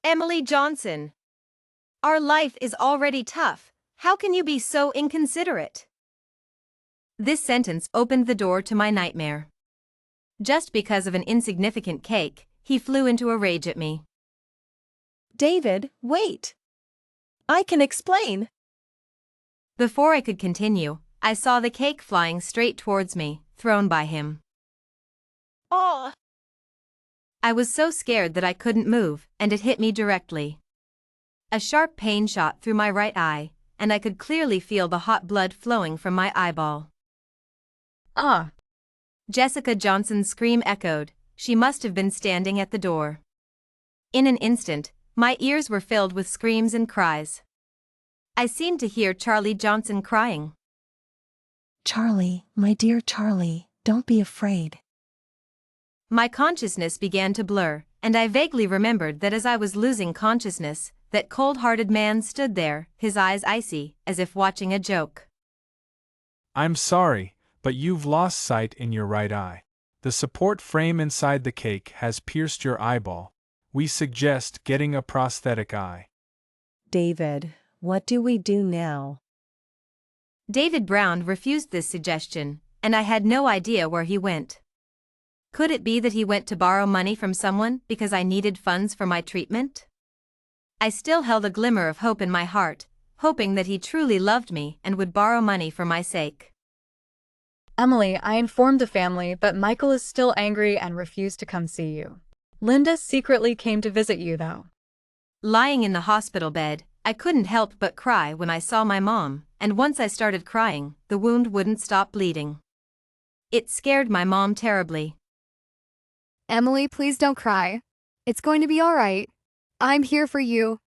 Emily Johnson. Our life is already tough. How can you be so inconsiderate? This sentence opened the door to my nightmare. Just because of an insignificant cake, he flew into a rage at me. David, wait. I can explain. Before I could continue, I saw the cake flying straight towards me, thrown by him. Aw. I was so scared that I couldn't move, and it hit me directly. A sharp pain shot through my right eye, and I could clearly feel the hot blood flowing from my eyeball. Ah. Jessica Johnson's scream echoed. She must have been standing at the door. In an instant, my ears were filled with screams and cries. I seemed to hear Charlie Johnson crying. Charlie, my dear Charlie, don't be afraid. My consciousness began to blur, and I vaguely remembered that as I was losing consciousness, that cold-hearted man stood there, his eyes icy, as if watching a joke. I'm sorry, but you've lost sight in your right eye. The support frame inside the cake has pierced your eyeball. We suggest getting a prosthetic eye. David, what do we do now? David Brown refused this suggestion, and I had no idea where he went. Could it be that he went to borrow money from someone because I needed funds for my treatment? I still held a glimmer of hope in my heart, hoping that he truly loved me and would borrow money for my sake. Emily, I informed the family, but Michael is still angry and refused to come see you. Linda secretly came to visit you, though. Lying in the hospital bed, I couldn't help but cry when I saw my mom, and once I started crying, the wound wouldn't stop bleeding. It scared my mom terribly. Emily, please don't cry. It's going to be all right. I'm here for you.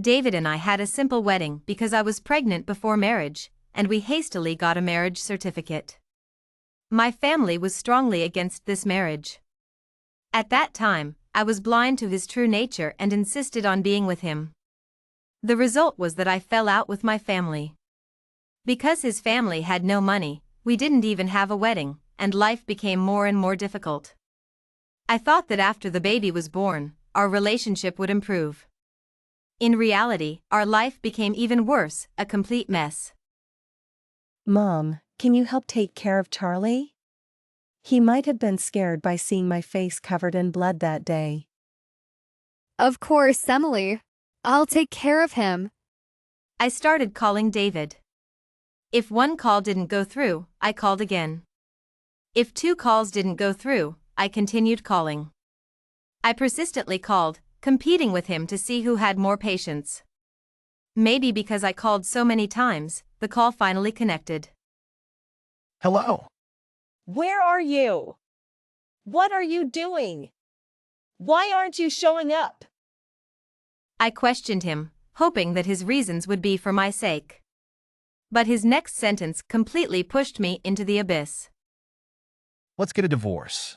David and I had a simple wedding because I was pregnant before marriage, and we hastily got a marriage certificate. My family was strongly against this marriage. At that time, I was blind to his true nature and insisted on being with him. The result was that I fell out with my family. Because his family had no money, we didn't even have a wedding, and life became more and more difficult. I thought that after the baby was born, our relationship would improve. In reality, our life became even worse, a complete mess. Mom, can you help take care of Charlie? He might have been scared by seeing my face covered in blood that day. Of course, Emily. I'll take care of him. I started calling David. If one call didn't go through, I called again. If 2 calls didn't go through, I continued calling. I persistently called, competing with him to see who had more patience. Maybe because I called so many times, the call finally connected. Hello. Where are you? What are you doing? Why aren't you showing up? I questioned him, hoping that his reasons would be for my sake. But his next sentence completely pushed me into the abyss. Let's get a divorce.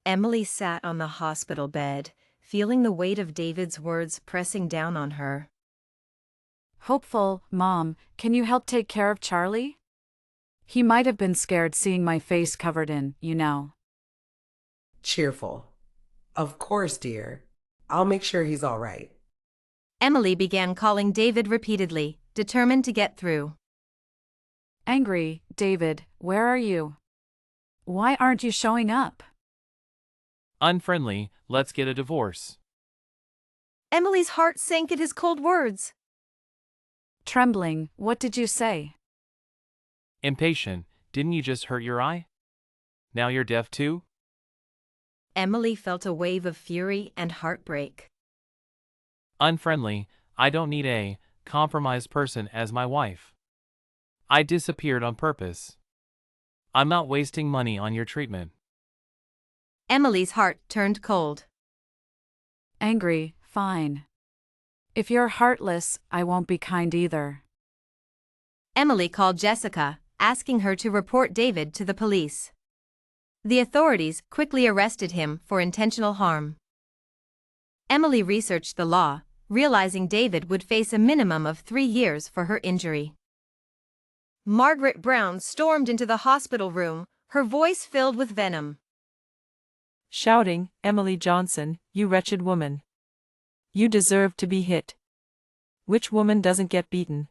Emily sat on the hospital bed, feeling the weight of David's words pressing down on her. Hopeful, Mom, can you help take care of Charlie? He might have been scared seeing my face covered in, you know. Cheerful. Of course, dear. I'll make sure he's all right. Emily began calling David repeatedly, determined to get through. Angry, David, where are you? Why aren't you showing up? Unfriendly, let's get a divorce. Emily's heart sank at his cold words. Trembling, what did you say? Impatient, didn't you just hurt your eye? Now you're deaf too? Emily felt a wave of fury and heartbreak. Unfriendly, I don't need a compromised person as my wife. I disappeared on purpose. I'm not wasting money on your treatment. Emily's heart turned cold. Angry, fine. If you're heartless, I won't be kind either. Emily called Jessica, asking her to report David to the police. The authorities quickly arrested him for intentional harm. Emily researched the law, realizing David would face a minimum of 3 years for her injury. Margaret Brown stormed into the hospital room, her voice filled with venom. Shouting, "Emily Johnson, you wretched woman. You deserve to be hit. Which woman doesn't get beaten?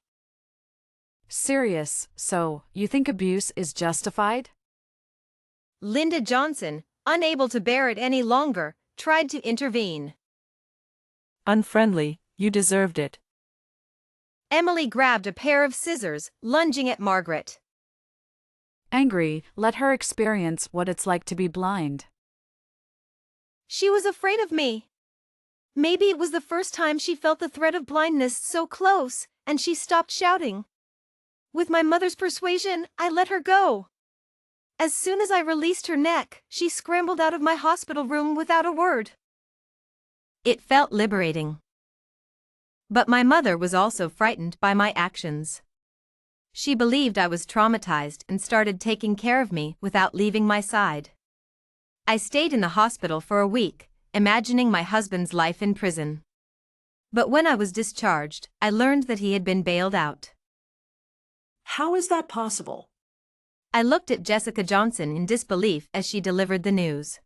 Serious, so, you think abuse is justified? Linda Johnson, unable to bear it any longer, tried to intervene. Unfriendly, you deserved it. Emily grabbed a pair of scissors, lunging at Margaret. Angry, let her experience what it's like to be blind. She was afraid of me. Maybe it was the first time she felt the threat of blindness so close, and she stopped shouting. With my mother's persuasion, I let her go. As soon as I released her neck, she scrambled out of my hospital room without a word. It felt liberating. But my mother was also frightened by my actions. She believed I was traumatized and started taking care of me without leaving my side. I stayed in the hospital for a week, imagining my husband's life in prison. But when I was discharged, I learned that he had been bailed out. How is that possible? I looked at Jessica Johnson in disbelief as she delivered the news.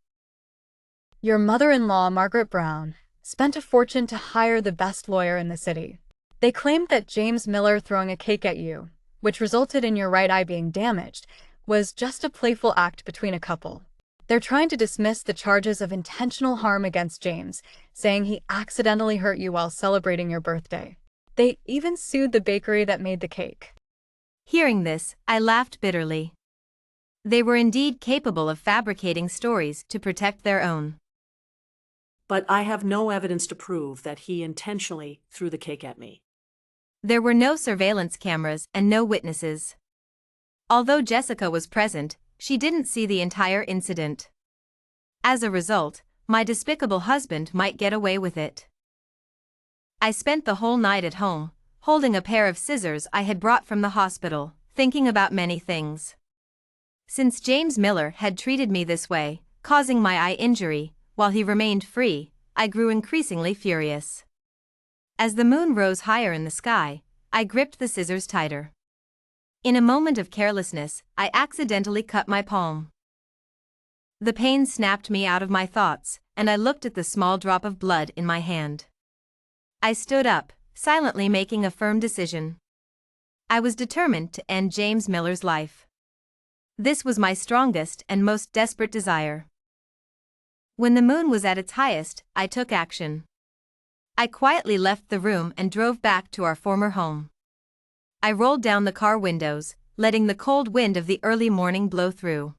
Your mother-in-law, Margaret Brown, spent a fortune to hire the best lawyer in the city. They claimed that James Miller throwing a cake at you, which resulted in your right eye being damaged, was just a playful act between a couple. They're trying to dismiss the charges of intentional harm against James, saying he accidentally hurt you while celebrating your birthday. They even sued the bakery that made the cake. Hearing this, I laughed bitterly. They were indeed capable of fabricating stories to protect their own. But I have no evidence to prove that he intentionally threw the cake at me. There were no surveillance cameras and no witnesses. Although Jessica was present, she didn't see the entire incident. As a result, my despicable husband might get away with it. I spent the whole night at home, holding a pair of scissors I had brought from the hospital, thinking about many things. Since James Miller had treated me this way, causing my eye injury, while he remained free, I grew increasingly furious. As the moon rose higher in the sky, I gripped the scissors tighter. In a moment of carelessness, I accidentally cut my palm. The pain snapped me out of my thoughts, and I looked at the small drop of blood in my hand. I stood up, silently making a firm decision. I was determined to end James Miller's life. This was my strongest and most desperate desire. When the moon was at its highest, I took action. I quietly left the room and drove back to our former home. I rolled down the car windows, letting the cold wind of the early morning blow through.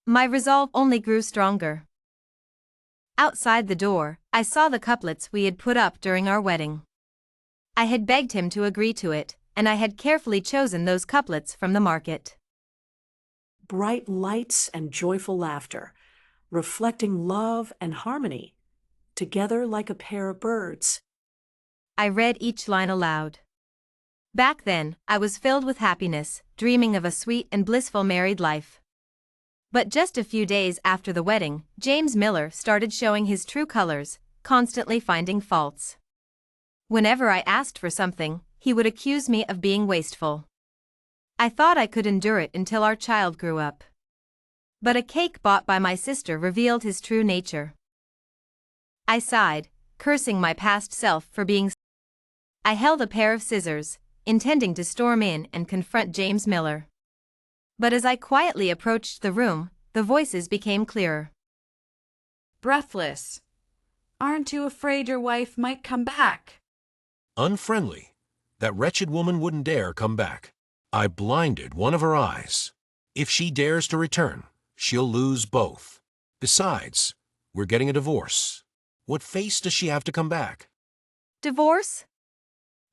My resolve only grew stronger. Outside the door, I saw the couplets we had put up during our wedding. I had begged him to agree to it, and I had carefully chosen those couplets from the market. Bright lights and joyful laughter, reflecting love and harmony, together like a pair of birds. I read each line aloud. Back then, I was filled with happiness, dreaming of a sweet and blissful married life. But just a few days after the wedding, James Miller started showing his true colors, constantly finding faults. Whenever I asked for something, he would accuse me of being wasteful. I thought I could endure it until our child grew up. But a cake bought by my sister revealed his true nature. I sighed, cursing my past self for being. I held a pair of scissors, intending to storm in and confront James Miller. But as I quietly approached the room, the voices became clearer. Breathless. Aren't you afraid your wife might come back? Unfriendly. That wretched woman wouldn't dare come back. I blinded one of her eyes. If she dares to return, she'll lose both. Besides, we're getting a divorce. What face does she have to come back? Divorce?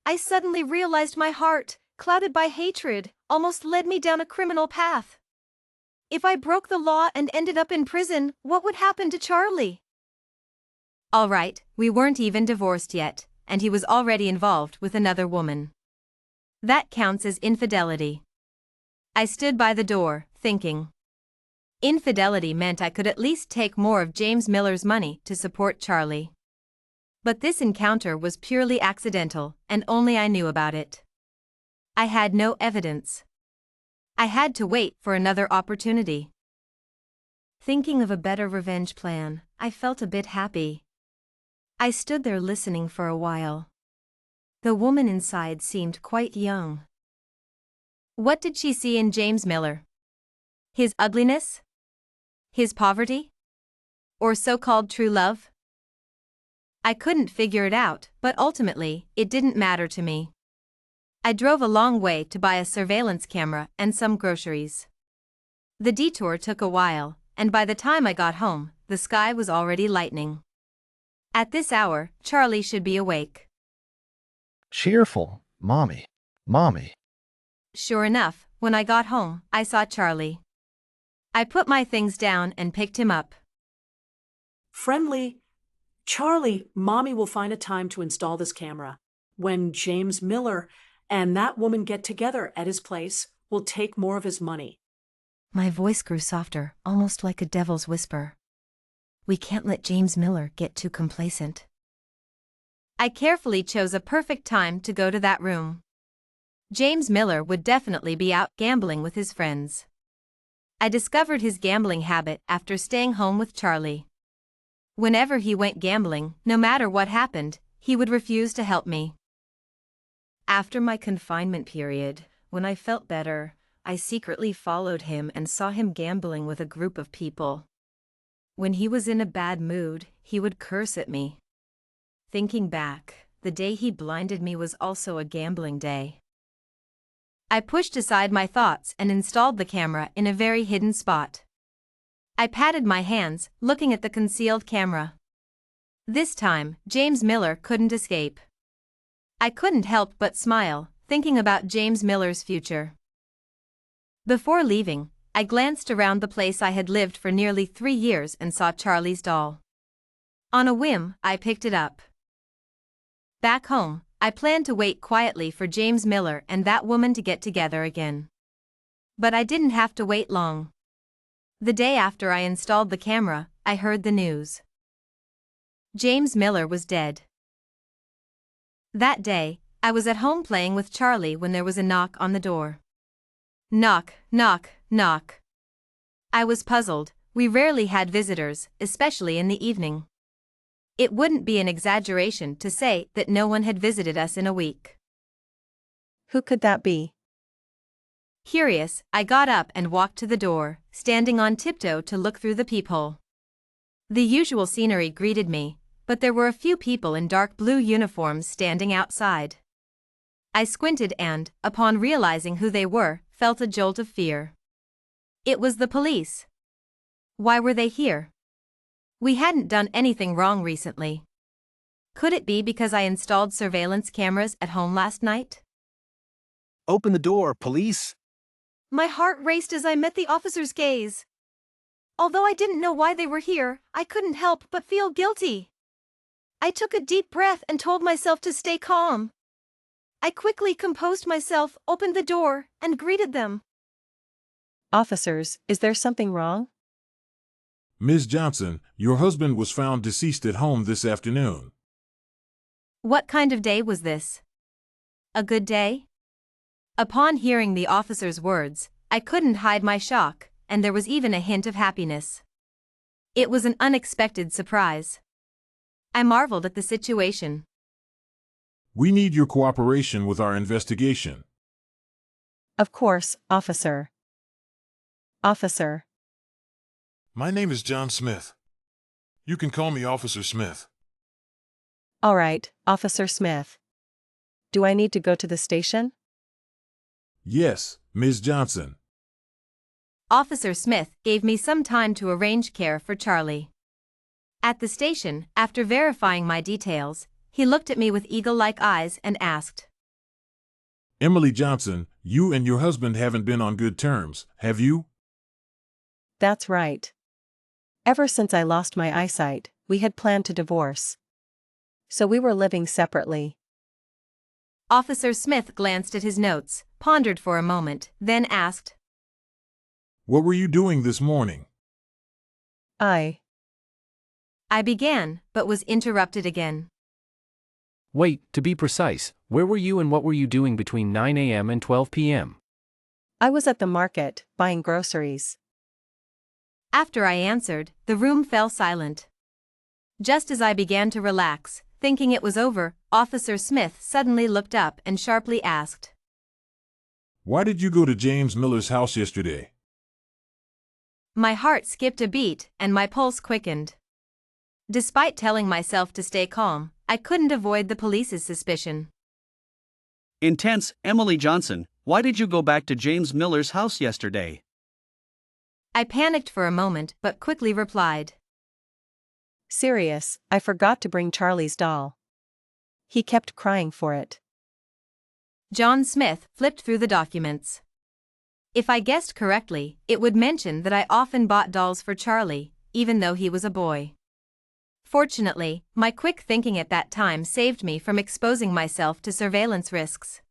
I suddenly realized my heart, clouded by hatred, almost led me down a criminal path. If I broke the law and ended up in prison, what would happen to Charlie? All right, we weren't even divorced yet, and he was already involved with another woman. That counts as infidelity. I stood by the door, thinking. Infidelity meant I could at least take more of James Miller's money to support Charlie. But this encounter was purely accidental, and only I knew about it. I had no evidence. I had to wait for another opportunity. Thinking of a better revenge plan, I felt a bit happy. I stood there listening for a while. The woman inside seemed quite young. What did she see in James Miller? His ugliness? His poverty? Or so-called true love? I couldn't figure it out, but ultimately, it didn't matter to me. I drove a long way to buy a surveillance camera and some groceries. The detour took a while, and by the time I got home, the sky was already lightening. At this hour, Charlie should be awake. Cheerful, Mommy. Mommy. Sure enough, when I got home, I saw Charlie. I put my things down and picked him up. Friendly, Charlie, Mommy will find a time to install this camera. When James Miller and that woman get together at his place, we'll take more of his money. My voice grew softer, almost like a devil's whisper. We can't let James Miller get too complacent. I carefully chose a perfect time to go to that room. James Miller would definitely be out gambling with his friends. I discovered his gambling habit after staying home with Charlie. Whenever he went gambling, no matter what happened, he would refuse to help me. After my confinement period, when I felt better, I secretly followed him and saw him gambling with a group of people. When he was in a bad mood, he would curse at me. Thinking back, the day he blinded me was also a gambling day. I pushed aside my thoughts and installed the camera in a very hidden spot. I patted my hands, looking at the concealed camera. This time, James Miller couldn't escape. I couldn't help but smile, thinking about James Miller's future. Before leaving, I glanced around the place I had lived for nearly 3 years and saw Charlie's doll. On a whim, I picked it up. Back home, I planned to wait quietly for James Miller and that woman to get together again. But I didn't have to wait long. The day after I installed the camera, I heard the news. James Miller was dead. That day, I was at home playing with Charlie when there was a knock on the door. Knock, knock, knock. I was puzzled. We rarely had visitors, especially in the evening. It wouldn't be an exaggeration to say that no one had visited us in a week. Who could that be? Curious, I got up and walked to the door, standing on tiptoe to look through the peephole. The usual scenery greeted me, but there were a few people in dark blue uniforms standing outside. I squinted and, upon realizing who they were, felt a jolt of fear. It was the police. Why were they here? We hadn't done anything wrong recently. Could it be because I installed surveillance cameras at home last night? Open the door, police. My heart raced as I met the officer's gaze. Although I didn't know why they were here, I couldn't help but feel guilty. I took a deep breath and told myself to stay calm. I quickly composed myself, opened the door, and greeted them. Officers, is there something wrong? Ms. Johnson, your husband was found deceased at home this afternoon. What kind of day was this? A good day? Upon hearing the officer's words, I couldn't hide my shock, and there was even a hint of happiness. It was an unexpected surprise. I marveled at the situation. We need your cooperation with our investigation. Of course, officer. Officer. My name is John Smith. You can call me Officer Smith. All right, Officer Smith. Do I need to go to the station? Yes, Ms. Johnson. Officer Smith gave me some time to arrange care for Charlie. At the station, after verifying my details, he looked at me with eagle-like eyes and asked, Emily Johnson, you and your husband haven't been on good terms, have you? That's right. Ever since I lost my eyesight, we had planned to divorce. So we were living separately. Officer Smith glanced at his notes, pondered for a moment, then asked, What were you doing this morning? I began, but was interrupted again. Wait, to be precise, where were you and what were you doing between 9 a.m. and 12 p.m.? I was at the market, buying groceries. After I answered, the room fell silent. Just as I began to relax, thinking it was over, Officer Smith suddenly looked up and sharply asked, Why did you go to James Miller's house yesterday? My heart skipped a beat and my pulse quickened. Despite telling myself to stay calm, I couldn't avoid the police's suspicion. Intense, Emily Johnson, why did you go back to James Miller's house yesterday? I panicked for a moment but quickly replied. Serious, I forgot to bring Charlie's doll. He kept crying for it. John Smith flipped through the documents. If I guessed correctly, it would mention that I often bought dolls for Charlie, even though he was a boy. Fortunately, my quick thinking at that time saved me from exposing myself to surveillance risks.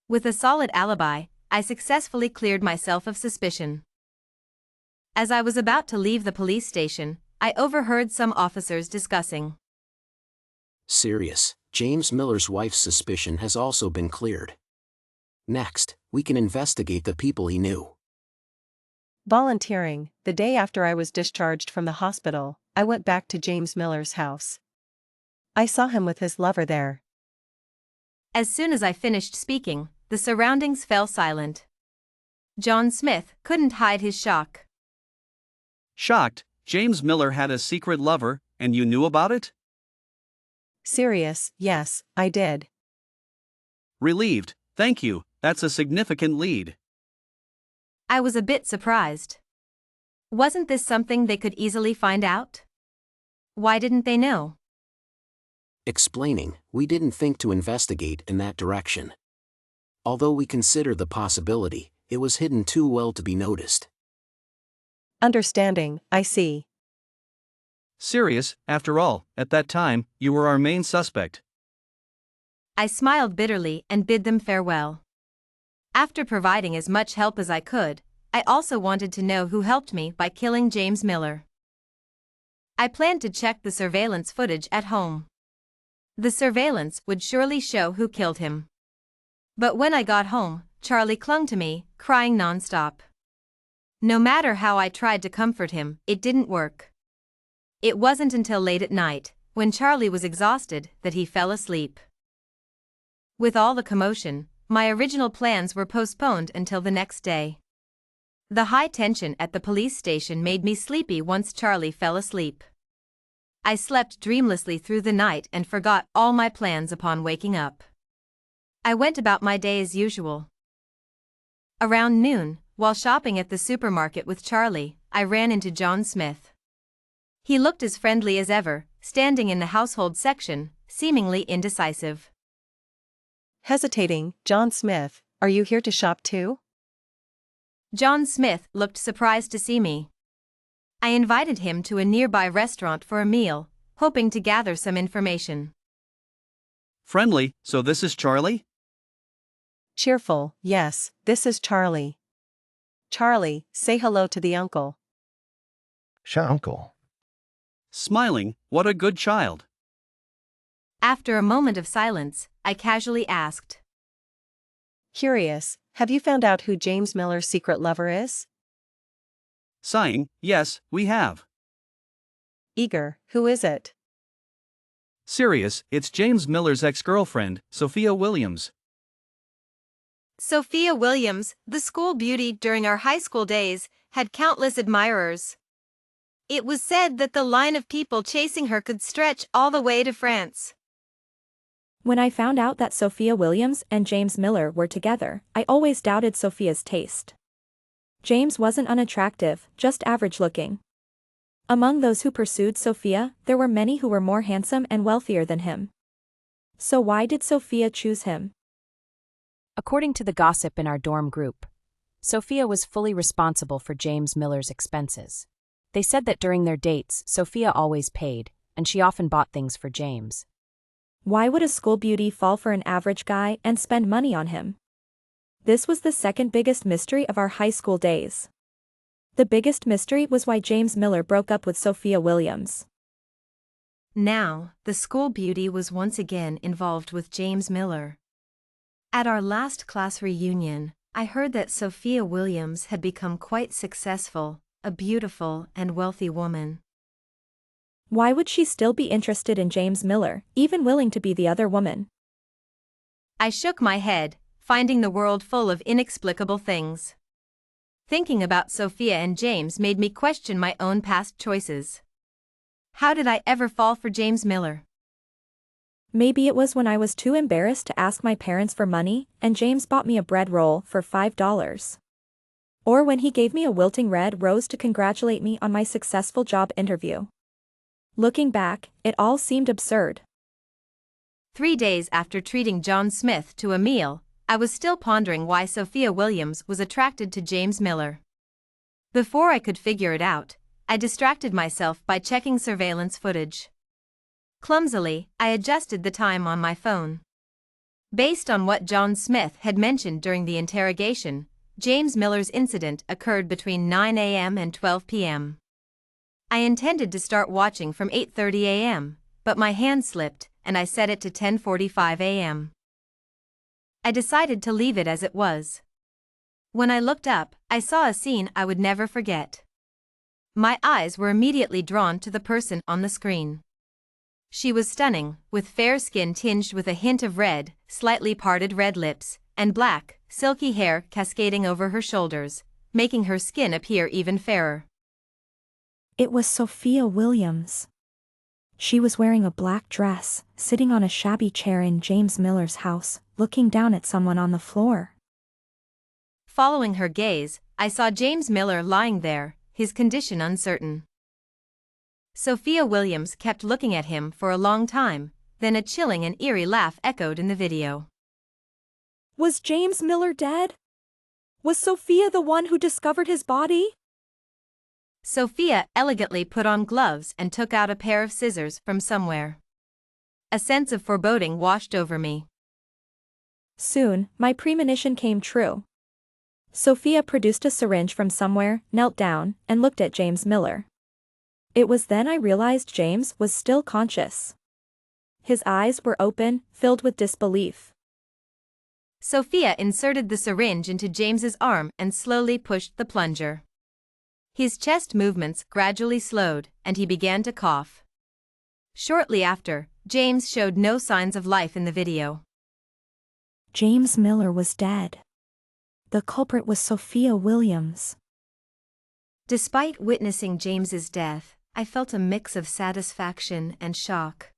With a solid alibi, I successfully cleared myself of suspicion. As I was about to leave the police station, I overheard some officers discussing. Serious, James Miller's wife's suspicion has also been cleared. Next, we can investigate the people he knew. Volunteering, the day after I was discharged from the hospital, I went back to James Miller's house. I saw him with his lover there. As soon as I finished speaking, the surroundings fell silent. John Smith couldn't hide his shock. Shocked, James Miller had a secret lover, and you knew about it? Serious, yes, I did. Relieved, thank you, that's a significant lead. I was a bit surprised. Wasn't this something they could easily find out? Why didn't they know? Explaining, we didn't think to investigate in that direction. Although we consider the possibility, it was hidden too well to be noticed. Understanding, I see. Serious, after all, at that time, you were our main suspect. I smiled bitterly and bid them farewell. After providing as much help as I could, I also wanted to know who helped me by killing James Miller. I planned to check the surveillance footage at home. The surveillance would surely show who killed him. But when I got home, Charlie clung to me, crying nonstop. No matter how I tried to comfort him, it didn't work. It wasn't until late at night, when Charlie was exhausted, that he fell asleep. With all the commotion, my original plans were postponed until the next day. The high tension at the police station made me sleepy once Charlie fell asleep. I slept dreamlessly through the night and forgot all my plans upon waking up. I went about my day as usual. Around noon, while shopping at the supermarket with Charlie, I ran into John Smith. He looked as friendly as ever, standing in the household section, seemingly indecisive. Hesitating, John Smith, are you here to shop too? John Smith looked surprised to see me. I invited him to a nearby restaurant for a meal, hoping to gather some information. Friendly, so this is Charlie? Cheerful, yes, this is Charlie. Charlie, say hello to the uncle. Uncle. Smiling, what a good child. After a moment of silence, I casually asked. Curious, have you found out who James Miller's secret lover is? Sighing, yes, we have. Eager, who is it? Serious, it's James Miller's ex-girlfriend, Sophia Williams. Sophia Williams, the school beauty during our high school days, had countless admirers. It was said that the line of people chasing her could stretch all the way to France. When I found out that Sophia Williams and James Miller were together, I always doubted Sophia's taste. James wasn't unattractive, just average-looking. Among those who pursued Sophia, there were many who were more handsome and wealthier than him. So why did Sophia choose him? According to the gossip in our dorm group, Sophia was fully responsible for James Miller's expenses. They said that during their dates, Sophia always paid, and she often bought things for James. Why would a school beauty fall for an average guy and spend money on him? This was the second biggest mystery of our high school days. The biggest mystery was why James Miller broke up with Sophia Williams. Now, the school beauty was once again involved with James Miller. At our last class reunion, I heard that Sophia Williams had become quite successful, a beautiful and wealthy woman. Why would she still be interested in James Miller, even willing to be the other woman? I shook my head, finding the world full of inexplicable things. Thinking about Sophia and James made me question my own past choices. How did I ever fall for James Miller? Maybe it was when I was too embarrassed to ask my parents for money, and James bought me a bread roll for $5. Or when he gave me a wilting red rose to congratulate me on my successful job interview. Looking back, it all seemed absurd. 3 days after treating John Smith to a meal, I was still pondering why Sophia Williams was attracted to James Miller. Before I could figure it out, I distracted myself by checking surveillance footage. Clumsily, I adjusted the time on my phone. Based on what John Smith had mentioned during the interrogation, James Miller's incident occurred between 9 a.m. and 12 p.m. I intended to start watching from 8:30 a.m., but my hand slipped, and I set it to 10:45 a.m. I decided to leave it as it was. When I looked up, I saw a scene I would never forget. My eyes were immediately drawn to the person on the screen. She was stunning, with fair skin tinged with a hint of red, slightly parted red lips, and black, silky hair cascading over her shoulders, making her skin appear even fairer. It was Sophia Williams. She was wearing a black dress, sitting on a shabby chair in James Miller's house, looking down at someone on the floor. Following her gaze, I saw James Miller lying there, his condition uncertain. Sophia Williams kept looking at him for a long time, then a chilling and eerie laugh echoed in the video. Was James Miller dead? Was Sophia the one who discovered his body? Sophia elegantly put on gloves and took out a pair of scissors from somewhere. A sense of foreboding washed over me. Soon, my premonition came true. Sophia produced a syringe from somewhere, knelt down, and looked at James Miller. It was then I realized James was still conscious. His eyes were open, filled with disbelief. Sophia inserted the syringe into James's arm and slowly pushed the plunger. His chest movements gradually slowed, and he began to cough. Shortly after, James showed no signs of life in the video. James Miller was dead. The culprit was Sophia Williams. Despite witnessing James's death, I felt a mix of satisfaction and shock.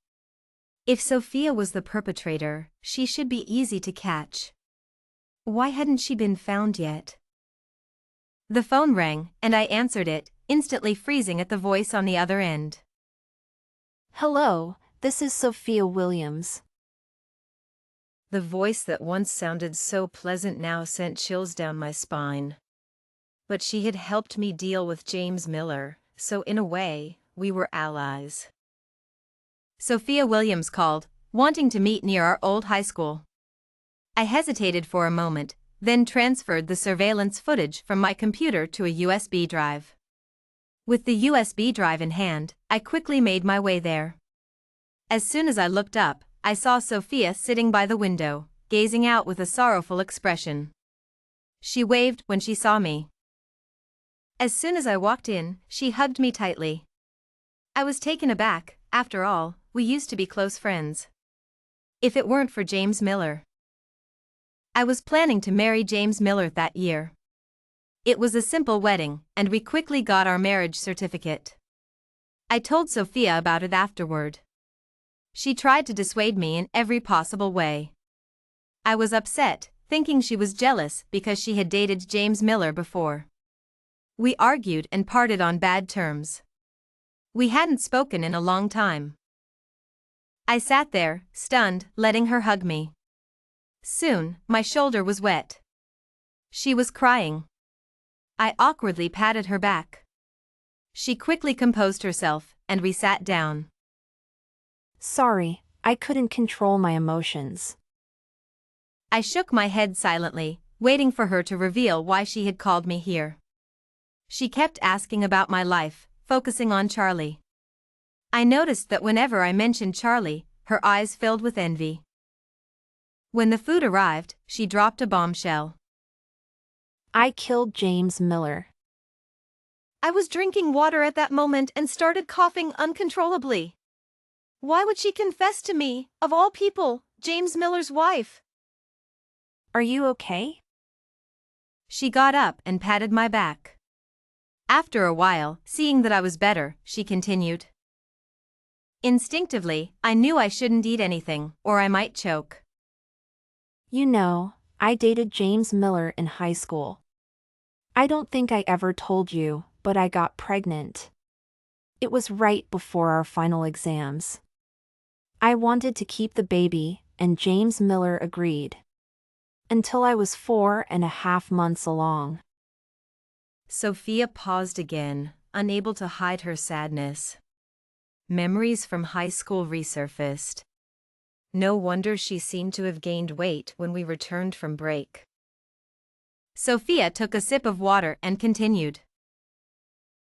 If Sophia was the perpetrator, she should be easy to catch. Why hadn't she been found yet? The phone rang, and I answered it, instantly freezing at the voice on the other end. Hello, this is Sophia Williams. The voice that once sounded so pleasant now sent chills down my spine. But she had helped me deal with James Miller, so in a way, we were allies. Sophia Williams called, wanting to meet near our old high school. I hesitated for a moment, then transferred the surveillance footage from my computer to a USB drive. With the USB drive in hand, I quickly made my way there. As soon as I looked up, I saw Sophia sitting by the window, gazing out with a sorrowful expression. She waved when she saw me. As soon as I walked in, she hugged me tightly. I was taken aback. After all, we used to be close friends. If it weren't for James Miller. I was planning to marry James Miller that year. It was a simple wedding, and we quickly got our marriage certificate. I told Sophia about it afterward. She tried to dissuade me in every possible way. I was upset, thinking she was jealous because she had dated James Miller before. We argued and parted on bad terms. We hadn't spoken in a long time. I sat there, stunned, letting her hug me. Soon, my shoulder was wet. She was crying. I awkwardly patted her back. She quickly composed herself, and we sat down. Sorry, I couldn't control my emotions. I shook my head silently, waiting for her to reveal why she had called me here. She kept asking about my life, focusing on Charlie. I noticed that whenever I mentioned Charlie, her eyes filled with envy. When the food arrived, she dropped a bombshell. I killed James Miller. I was drinking water at that moment and started coughing uncontrollably. Why would she confess to me, of all people, James Miller's wife? Are you okay? She got up and patted my back. After a while, seeing that I was better, she continued. Instinctively, I knew I shouldn't eat anything, or I might choke. You know, I dated James Miller in high school. I don't think I ever told you, but I got pregnant. It was right before our final exams. I wanted to keep the baby, and James Miller agreed. Until I was 4.5 months along. Sophia paused again, unable to hide her sadness. Memories from high school resurfaced. No wonder she seemed to have gained weight when we returned from break. Sophia took a sip of water and continued.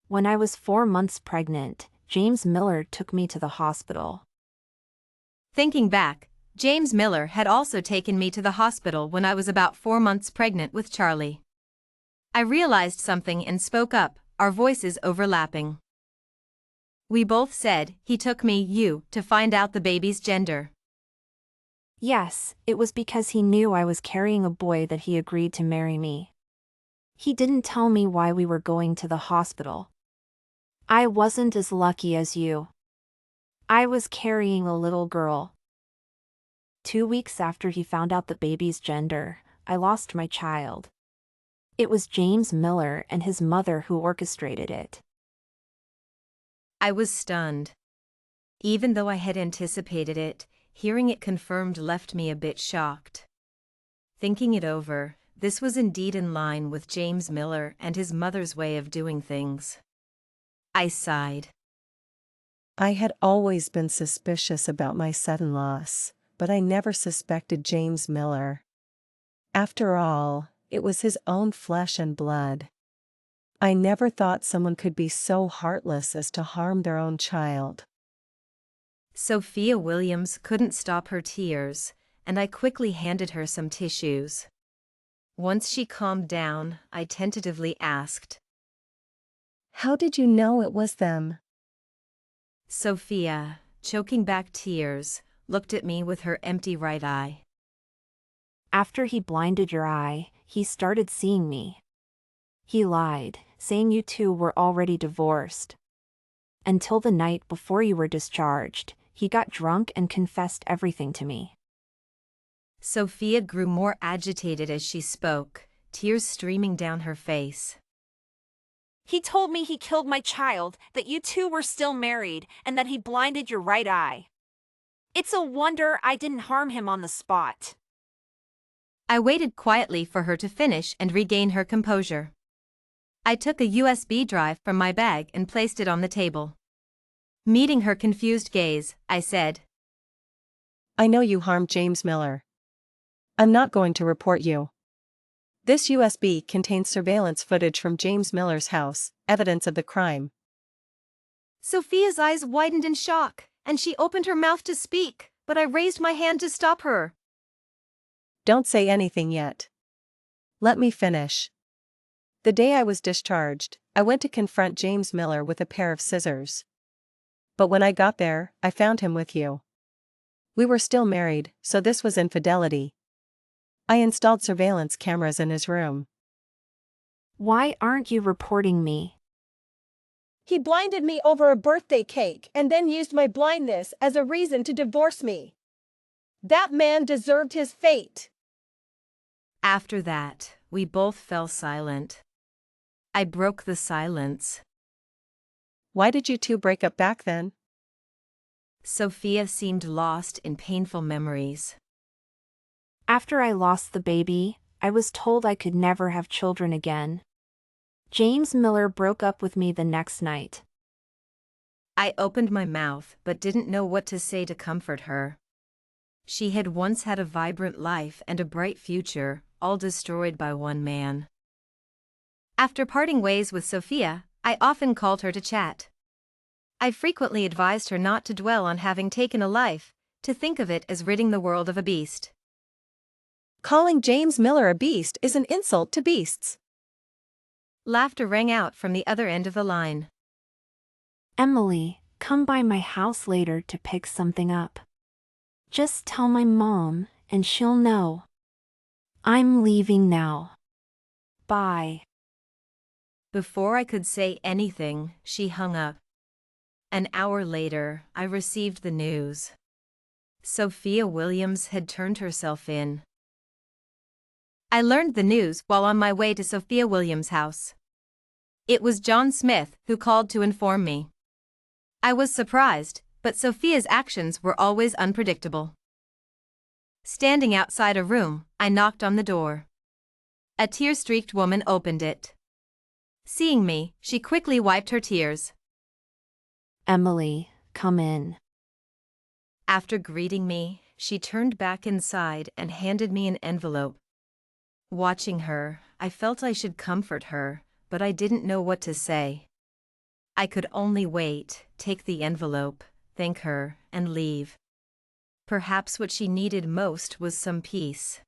When I was 4 months pregnant, James Miller took me to the hospital. Thinking back, James Miller had also taken me to the hospital when I was about 4 months pregnant with Charlie. I realized something and spoke up, our voices overlapping. We both said, he took me, to find out the baby's gender. Yes, it was because he knew I was carrying a boy that he agreed to marry me. He didn't tell me why we were going to the hospital. I wasn't as lucky as you. I was carrying a little girl. 2 weeks after he found out the baby's gender, I lost my child. It was James Miller and his mother who orchestrated it. I was stunned. Even though I had anticipated it, hearing it confirmed left me a bit shocked. Thinking it over, this was indeed in line with James Miller and his mother's way of doing things. I sighed. I had always been suspicious about my sudden loss, but I never suspected James Miller. After all, it was his own flesh and blood. I never thought someone could be so heartless as to harm their own child. Sophia Williams couldn't stop her tears, and I quickly handed her some tissues. Once she calmed down, I tentatively asked, "How did you know it was them?" Sophia, choking back tears, looked at me with her empty right eye. After he blinded your eye, he started seeing me. He lied, saying you two were already divorced. Until the night before you were discharged, he got drunk and confessed everything to me. Sophia grew more agitated as she spoke, tears streaming down her face. He told me he killed my child, that you two were still married, and that he blinded your right eye. It's a wonder I didn't harm him on the spot. I waited quietly for her to finish and regain her composure. I took a USB drive from my bag and placed it on the table. Meeting her confused gaze, I said, "I know you harmed James Miller. I'm not going to report you. This USB contains surveillance footage from James Miller's house, evidence of the crime." Sophia's eyes widened in shock, and she opened her mouth to speak, but I raised my hand to stop her. "Don't say anything yet. Let me finish. The day I was discharged, I went to confront James Miller with a pair of scissors. But when I got there, I found him with you. We were still married, so this was infidelity. I installed surveillance cameras in his room." Why aren't you reporting me? He blinded me over a birthday cake and then used my blindness as a reason to divorce me. That man deserved his fate. After that, we both fell silent. I broke the silence. "Why did you two break up back then?" Sophia seemed lost in painful memories. After I lost the baby, I was told I could never have children again. James Miller broke up with me the next night. I opened my mouth but didn't know what to say to comfort her. She had once had a vibrant life and a bright future, all destroyed by one man. After parting ways with Sophia, I often called her to chat. I frequently advised her not to dwell on having taken a life, to think of it as ridding the world of a beast. "Calling James Miller a beast is an insult to beasts." Laughter rang out from the other end of the line. Emily, come by my house later to pick something up. Just tell my mom, and she'll know. I'm leaving now. Bye. Before I could say anything, she hung up. An hour later, I received the news. Sophia Williams had turned herself in. I learned the news while on my way to Sophia Williams' house. It was John Smith who called to inform me. I was surprised, but Sophia's actions were always unpredictable. Standing outside a room, I knocked on the door. A tear-streaked woman opened it. Seeing me, she quickly wiped her tears. Emily, come in. After greeting me, she turned back inside and handed me an envelope. Watching her, I felt I should comfort her, but I didn't know what to say. I could only wait, take the envelope, thank her, and leave. Perhaps what she needed most was some peace.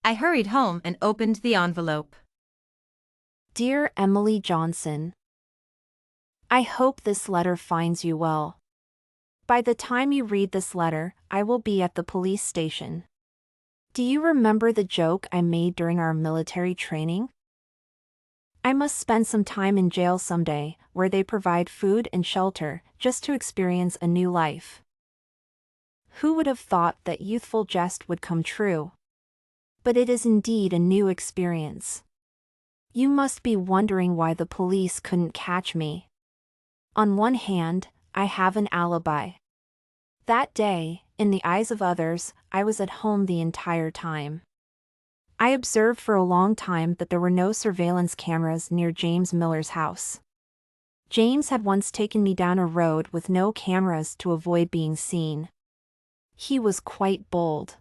I hurried home and opened the envelope. Dear Emily Johnson, I hope this letter finds you well. By the time you read this letter, I will be at the police station. Do you remember the joke I made during our military training? I must spend some time in jail someday, where they provide food and shelter, just to experience a new life. Who would have thought that youthful jest would come true? But it is indeed a new experience. You must be wondering why the police couldn't catch me. On one hand, I have an alibi. That day, in the eyes of others, I was at home the entire time. I observed for a long time that there were no surveillance cameras near James Miller's house. James had once taken me down a road with no cameras to avoid being seen. He was quite bold.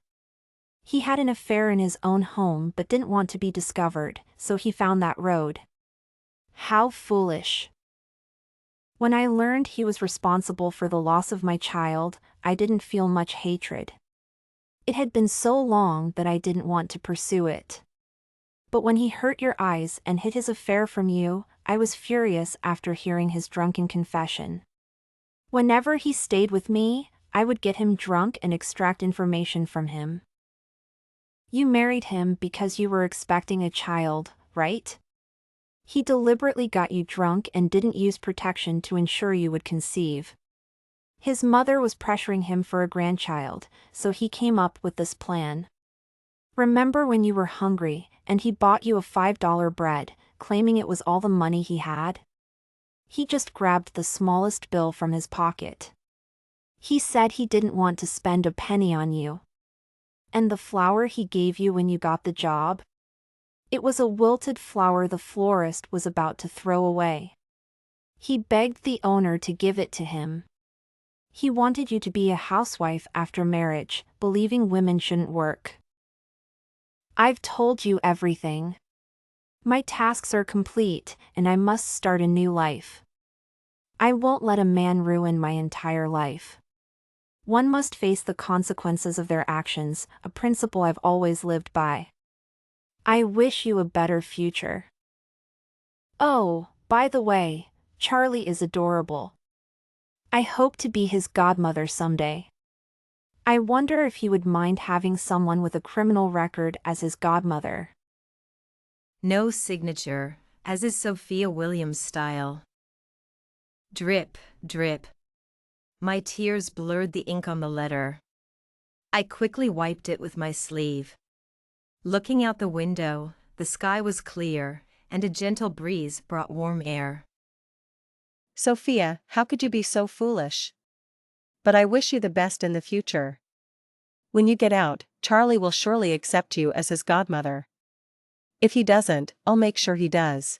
He had an affair in his own home but didn't want to be discovered, so he found that road. How foolish. When I learned he was responsible for the loss of my child, I didn't feel much hatred. It had been so long that I didn't want to pursue it. But when he hurt your eyes and hid his affair from you, I was furious after hearing his drunken confession. Whenever he stayed with me, I would get him drunk and extract information from him. You married him because you were expecting a child, right? He deliberately got you drunk and didn't use protection to ensure you would conceive. His mother was pressuring him for a grandchild, so he came up with this plan. Remember when you were hungry, and he bought you a $5 bread, claiming it was all the money he had? He just grabbed the smallest bill from his pocket. He said he didn't want to spend a penny on you. And the flower he gave you when you got the job? It was a wilted flower the florist was about to throw away. He begged the owner to give it to him. He wanted you to be a housewife after marriage, believing women shouldn't work. I've told you everything. My tasks are complete, and I must start a new life. I won't let a man ruin my entire life. One must face the consequences of their actions, a principle I've always lived by. I wish you a better future. Oh, by the way, Charlie is adorable. I hope to be his godmother someday. I wonder if he would mind having someone with a criminal record as his godmother. No signature, as is Sophia Williams' style. Drip, drip. My tears blurred the ink on the letter. I quickly wiped it with my sleeve. Looking out the window, the sky was clear, and a gentle breeze brought warm air. Sophia, how could you be so foolish? But I wish you the best in the future. When you get out, Charlie will surely accept you as his godmother. If he doesn't, I'll make sure he does.